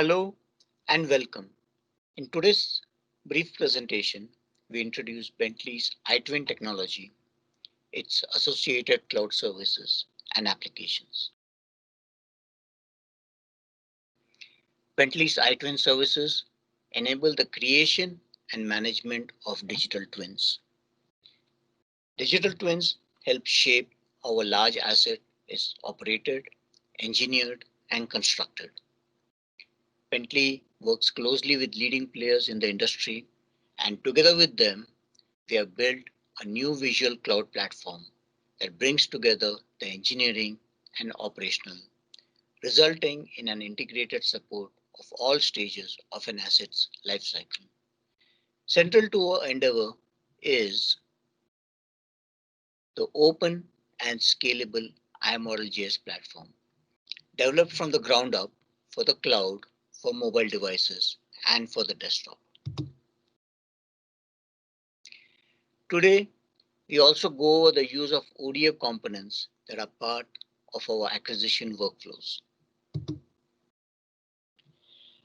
Hello and welcome. In today's brief presentation, we introduce Bentley's iTWIN technology, its associated cloud services and applications. Bentley's iTWIN services enable the creation and management of digital twins. Digital twins help shape how a large asset is operated, engineered, and constructed. Bentley works closely with leading players in the industry, and together with them, we have built a new visual cloud platform that brings together the engineering and operational, resulting in an integrated support of all stages of an asset's lifecycle. Central to our endeavor is the open and scalable iModel.js platform, developed from the ground up for the cloud, for mobile devices, and for the desktop. Today, we also go over the use of ODA components that are part of our acquisition workflows.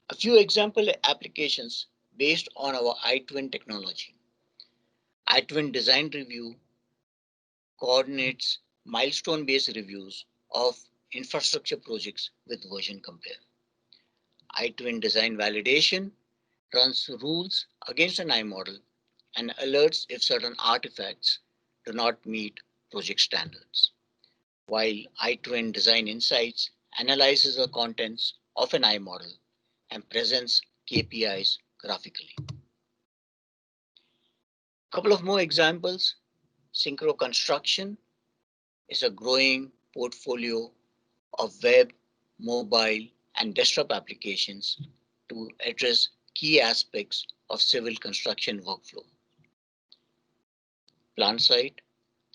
A few example applications based on our iTWIN technology. iTWIN Design Review coordinates milestone-based reviews of infrastructure projects with version compare. iTWIN Design Validation runs rules against an iModel and alerts if certain artifacts do not meet project standards, while iTWIN Design Insights analyzes the contents of an iModel and presents KPIs graphically. A couple of more examples. Synchro Construction is a growing portfolio of web, mobile, and desktop applications to address key aspects of civil construction workflow. PlantSight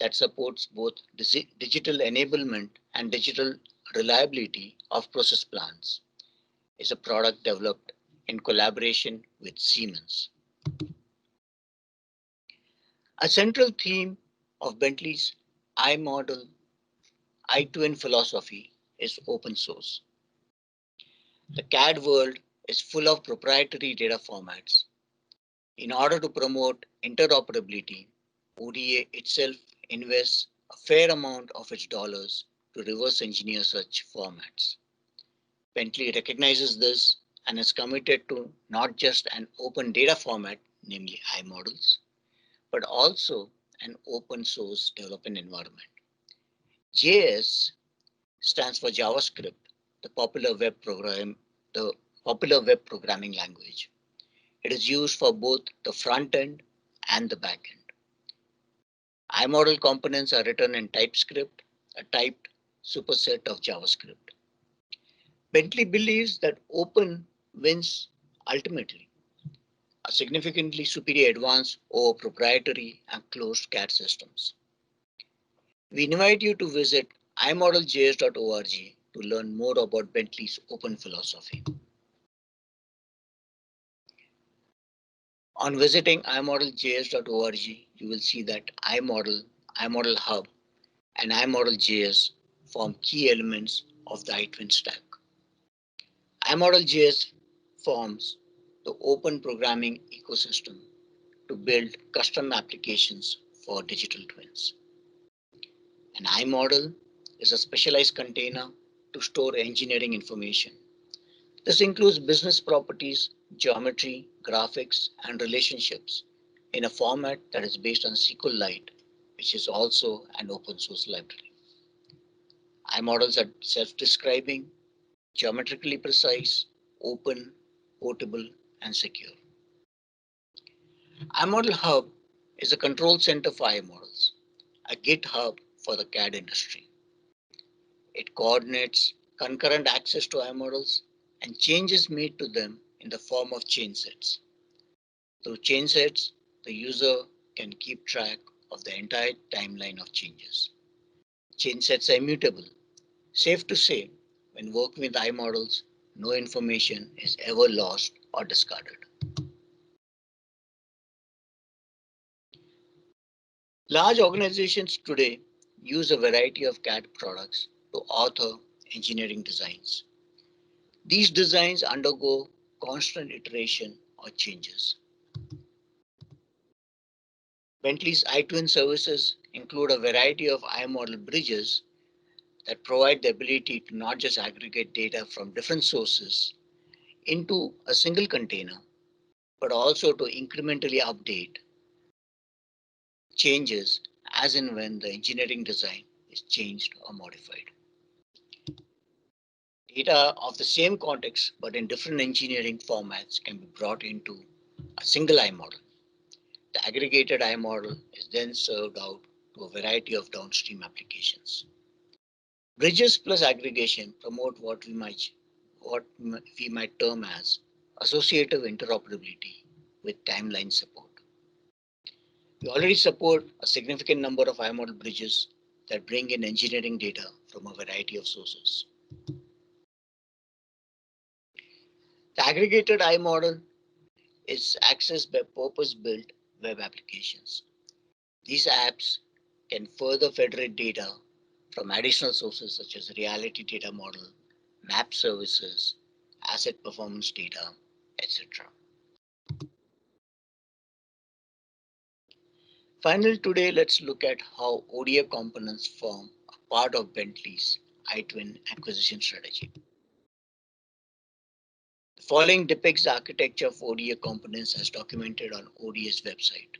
that supports both digital enablement and digital reliability of process plants is a product developed in collaboration with Siemens. A central theme of Bentley's iModel iTWIN philosophy is open source. The CAD world is full of proprietary data formats. In order to promote interoperability, ODA itself invests a fair amount of its dollars to reverse engineer such formats. Bentley recognizes this and is committed to not just an open data format, namely iModels, but also an open source development environment. JS stands for JavaScript, the popular web programming language. It is used for both the front end and the back end. iModel components are written in TypeScript, a typed superset of JavaScript. Bentley believes that open wins ultimately, a significantly superior advance over proprietary and closed CAD systems. We invite you to visit iModelJS.org to learn more about Bentley's open philosophy. On visiting iModelJS.org, you will see that iModel, iModel Hub, and iModelJS form key elements of the iTWIN stack. iModelJS forms the open programming ecosystem to build custom applications for digital twins. An iModel is a specialized container to store engineering information. This includes business properties, geometry, graphics, and relationships in a format that is based on SQLite, which is also an open source library. iModels are self-describing, geometrically precise, open, portable, and secure. iModel Hub is a control center for iModels, a GitHub for the CAD industry. It coordinates concurrent access to iModels and changes made to them in the form of chain sets. Through chain sets, the user can keep track of the entire timeline of changes. Chain sets are immutable. Safe to say, when working with iModels, no information is ever lost or discarded. Large organizations today use a variety of CAD products to author engineering designs. These designs undergo constant iteration or changes. Bentley's iTwin services include a variety of iModel bridges that provide the ability to not just aggregate data from different sources into a single container, but also to incrementally update changes as and when the engineering design is changed or modified. Data of the same context but in different engineering formats can be brought into a single iModel. The aggregated iModel is then served out to a variety of downstream applications. Bridges plus aggregation promote what we might term as associative interoperability with timeline support. We already support a significant number of iModel bridges that bring in engineering data from a variety of sources. The aggregated iModel is accessed by purpose-built web applications. These apps can further federate data from additional sources such as reality data model, map services, asset performance data, etc. Finally, today let's look at how ODA components form a part of Bentley's iTwin acquisition strategy. The following depicts the architecture of ODA components as documented on ODA's website.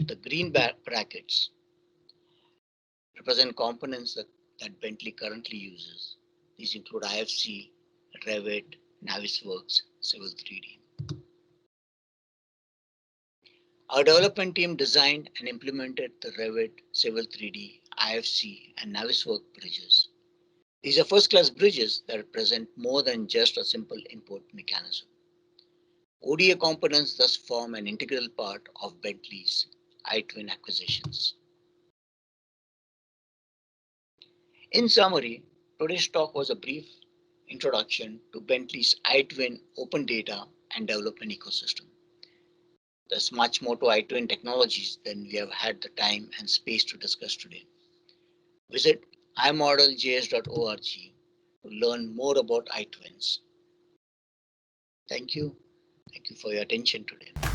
The green brackets represent components that Bentley currently uses. These include IFC, Revit, Navisworks, Civil 3D. Our development team designed and implemented the Revit, Civil 3D, IFC, and Navisworks bridges. These are first-class bridges that represent more than just a simple import mechanism. ODA components thus form an integral part of Bentley's iTwin acquisitions. In summary, today's talk was a brief introduction to Bentley's iTwin open data and development ecosystem. There's much more to iTwin technologies than we have had the time and space to discuss today. Visit iModeljs.org to learn more about iTwins. Thank you. Thank you for your attention today.